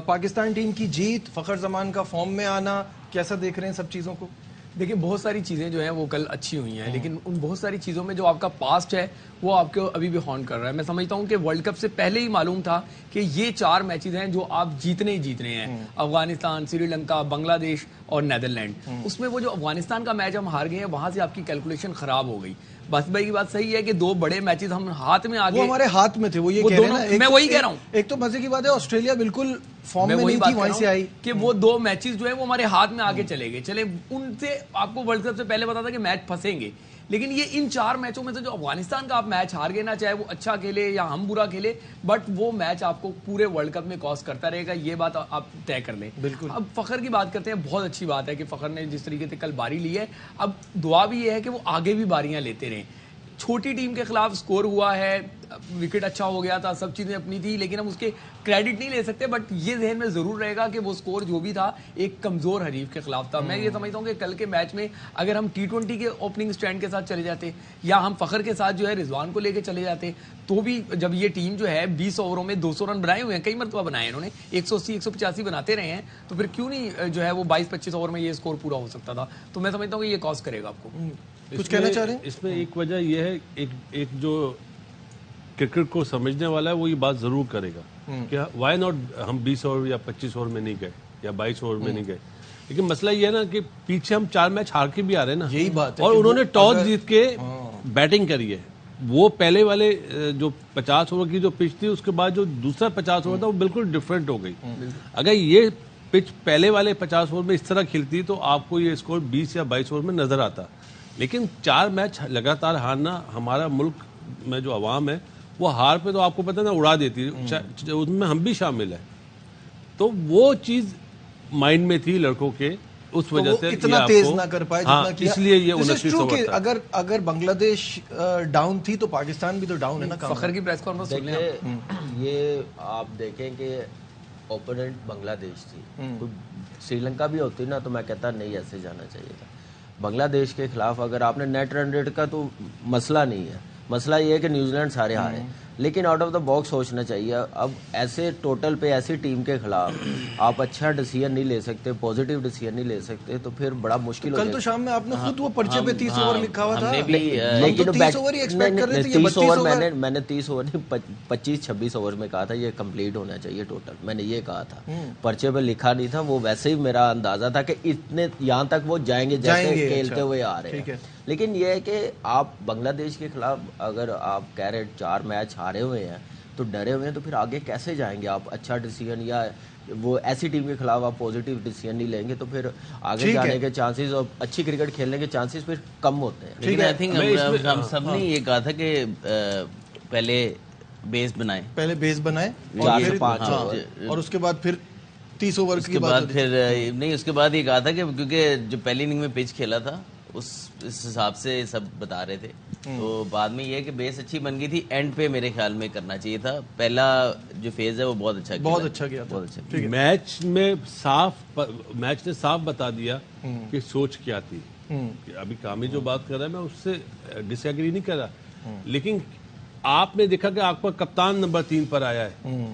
Pakistan team کی جیت، فخر زمان کا فارم میں آنا، کیسا دیکھ رہے ہیں سب چیزوں کو؟ دیکھیں بہت ساری چیزیں جو ہیں وہ کل اچھی ہوئی ہیں، لیکن ان بہت ساری چیزوں میں جو آپ کا پاسٹ ہے وہ آپ کو ابھی بھی ہانٹ کر رہا ہے۔ میں سمجھتا ہوں کہ ورلڈ کپ سے پہلے ہی معلوم تھا کہ یہ 4 میچز ہیں جو آپ جیتنے ہی جیتنے ہیں، افغانستان، سری لنکا، بنگلہ دیش اور نیدرلینڈ۔ اس میں وہ جو افغانستان کا میچ ہم ہار گئے ہیں، وہاں سے آپ کی کیلکولیشن خراب ہو گئی۔ بس بھائی کی بات صحیح ہے کہ 2 بڑے میچز ہم ہاتھ میں آگے، وہ ہمارے ہاتھ میں تھے، وہ یہ کہہ رہے ہیں نا، میں وہی کہہ رہا ہوں۔ ایک تو مزے کی بات ہے آسٹریلیا بالکل فارم میں نہیں تھی، وہیں سے آئی کہ وہ 2 میچز جو ہیں وہ ہمارے ہاتھ میں آگے چلے گئے۔ چلے ان سے آپ کو ورلڈ کپ سے پہلے پتا تھا کہ میچ پھنسیں گے، لیکن یہ ان 4 میچوں میں سے جو افغانستان کا آپ میچ ہار گئے نا، چاہے وہ اچھا کھیلے یا ہم برا کھیلے، بٹ وہ میچ آپ کو پورے ورلڈ کپ میں کاسٹ کرتا رہے گا، یہ بات آپ طے کر لیں۔ بالکل۔ اب فخر کی بات کرتے ہیں، بہت اچھی بات ہے کہ فخر نے جس طریقے سے کل باری لی ہے، اب دعا بھی یہ ہے کہ وہ آگے بھی باریاں لیتے رہیں۔ چھوٹی ٹیم کے خلاف سکور ہوا ہے، وکٹ اچھا ہو گیا تھا، سب چیزیں اپنی تھی، لیکن ہم اس کے کریڈٹ نہیں لے سکتے، بٹ یہ ذہن میں ضرور رہے گا کہ وہ سکور جو بھی تھا ایک کمزور حریف کے خلاف تھا۔ میں یہ سمجھتا ہوں کہ کل کے میچ میں اگر ہم T20 کے اوپننگ سٹینڈ کے ساتھ چلے جاتے یا ہم فخر کے ساتھ جو ہے رضوان کو لے کے چلے جاتے، تو بھی جب یہ ٹیم جو ہے 20 اووروں میں 200 رن بنائے ہوئے ہیں، کئی مرتبہ بنائے انہوں نے، 180 185 بناتے رہے ہیں، تو پھر کیوں نہیں جو ہے وہ 22-25 اوور میں یہ سکور پورا ہو سکتا تھا؟ تو میں سمجھتا ہوں کہ یہ کاز کرے گا آپ کو۔ کچھ کہنا چاہ رہے ہیں؟ اس میں ایک وجہ یہ ہے، ایک جو کرکٹ کو سمجھنے والا ہے وہ یہ بات ضرور کرے گا کہ وائی ناٹ ہم 20 اوور یا 25 اوور میں نہیں گئے یا 22 اوور میں نہیں گئے، لیکن مسئلہ یہ ہے نا کہ پیچھے ہم 4 میچ ہار کے بھی آ رہے ہیں نا، یہی بات ہے، اور انہوں نے ٹاس جیت کے بیٹنگ کری ہے۔ وہ پہلے والے جو 50 اوور کی جو پچ تھی، اس کے بعد جو دوسرا 50 اوور تھا وہ بالکل ڈفرینٹ ہو گئی۔ اگر یہ پچ پہلے والے 50 اوور میں اس طرح کھلتی تو آپ کو یہ اسکور 20 یا 22 اوور میں نظر آتا، لیکن 4 میچ لگاتار ہارنا ہمارا ملک میں جو عوام ہے وہ ہار پہ تو آپ کو پتہ نا اڑا دیتی ہے، اس میں ہم بھی شامل ہیں، تو وہ چیز مائنڈ میں تھی لڑکوں کے، اس وجہ سے اتنا تیز نہ کر پائے جتنا کیا، اس لیے یہ 29 اوور تھا۔ اگر بنگلہ دیش ڈاؤن تھی تو پاکستان بھی تو ڈاؤن ہے نا۔ فخر کی پریس کانفرنس سن لیں یہ آپ دیکھیں کہ اوپوننٹ بنگلہ دیش تھی، سری لنکا بھی ہوتی نا تو میں کہتا نہیں ایسے جانا چاہیے تھا۔ بنگلہ دیش کے خلاف اگر آپ نے نیٹ رن ریٹ کا تو مسئلہ نہیں ہے، مسئلہ یہ ہے کہ نیوزی لینڈ سارے ہارے، لیکن آؤٹ آف دا باکس سوچنا چاہیے۔ اب ایسے ٹوٹل پہ ایسی ٹیم کے خلاف آپ اچھا ڈیسیژن نہیں لے سکتے، پوزیٹیو ڈیسیژن نہیں لے سکتے، تو پھر بڑا مشکل ہو جائے گا۔ کل تو شام میں آپ نے خود وہ پرچے پہ 30 اوور لکھا ہوا تھا، لیکن 30 اوور ہی ایکسپیکٹ کر رہے تھے، 30 اوور میں نے 30 اوور نہیں 25-26 اوور میں کہا تھا یہ کمپلیٹ ہونا چاہیے ٹوٹل، میں نے یہ کہا تھا، پرچے پہ لکھا نہیں تھا۔ وہ ویسے ہی میرا اندازہ تھا کہ اتنے یہاں تک وہ جائیں گے جیسے کھیلتے ہوئے آ رہے ہیں، لیکن یہ ہے کہ آپ بنگلہ دیش کے خلاف اگر آپ کہہ رہے 4 میچ ہارے ہوئے ہیں تو ڈرے ہوئے ہیں، تو پھر آگے کیسے جائیں گے آپ؟ اچھا ڈیسیژن یا وہ ایسی ٹیم کے خلاف آپ پوزیٹیو ڈیسیژن نہیں لیں گے تو پھر آگے جانے کے چانسز اور اچھی کرکٹ کھیلنے کے چانسز پھر کم ہوتے ہیں۔ لیکن آئی تھنک ہم سب نے یہ کہا تھا کہ پہلے بیس بنائیں، 4-5 اور اس کے بعد پھر 30 اوور کے بعد پھر نہیں، اس کے بعد یہ کہا تھا کہ کیونکہ جو پہلی اننگ میں پچ کھیلا تھا اس حساب سے سب بتا رہے تھے، تو بعد میں یہ کہ بیس اچھی بن گئی تھی، اینڈ پہ میرے خیال میں کرنا چاہیے تھا۔ پہلا جو فیز ہے وہ بہت اچھا کیا تھا۔ میچ میں میچ نے صاف بتا دیا کہ سوچ کیا تھی۔ ابھی کامی جو بات کر رہا ہے میں اس سے ڈس ایگری نہیں کر رہا، لیکن آپ نے دیکھا کہ آپ کا کپتان نمبر 3 پر آیا ہے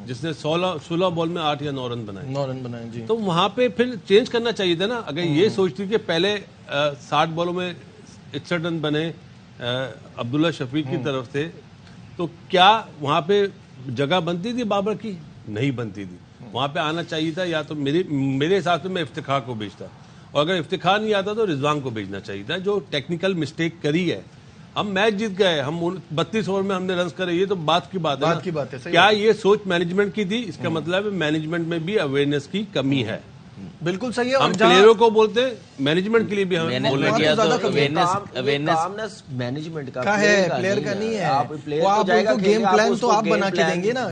جس نے 16 بال میں 8 یا 9 رن بنائے، جی، تو وہاں پہ پھر چینج کرنا چاہیے تھا نا۔ اگر یہ سوچتی کہ پہلے 60 بالوں میں 61 رن بنے عبداللہ شفیق کی طرف سے، تو کیا وہاں پہ جگہ بنتی تھی بابر کی؟ نہیں بنتی تھی۔ وہاں پہ آنا چاہیے تھا یا تو میرے حساب سے میں افتخار کو بھیجتا، اور اگر افتخار نہیں آتا تو رضوان کو بھیجنا چاہیے تھا، جو ٹیکنیکل مسٹیک کری ہے۔ ہم میچ جیت گئے، ہم 32 اوور میں ہم نے رنز کرے، یہ تو بات کی بات ہے۔ کیا یہ سوچ مینجمنٹ کی تھی؟ اس کا مطلب ہے مینجمنٹ میں بھی اویئرنیس کی کمی ہے۔ بالکل صحیح ہے، ہم پلیئروں کو بولتے ہیں، مینجمنٹ کے لیے بھی ہمیں مینجمنٹ کا ہے، پلیئر کا نہیں ہے۔ وہ آپ کو گیم پلان تو آپ بنا کے دیں گے نا۔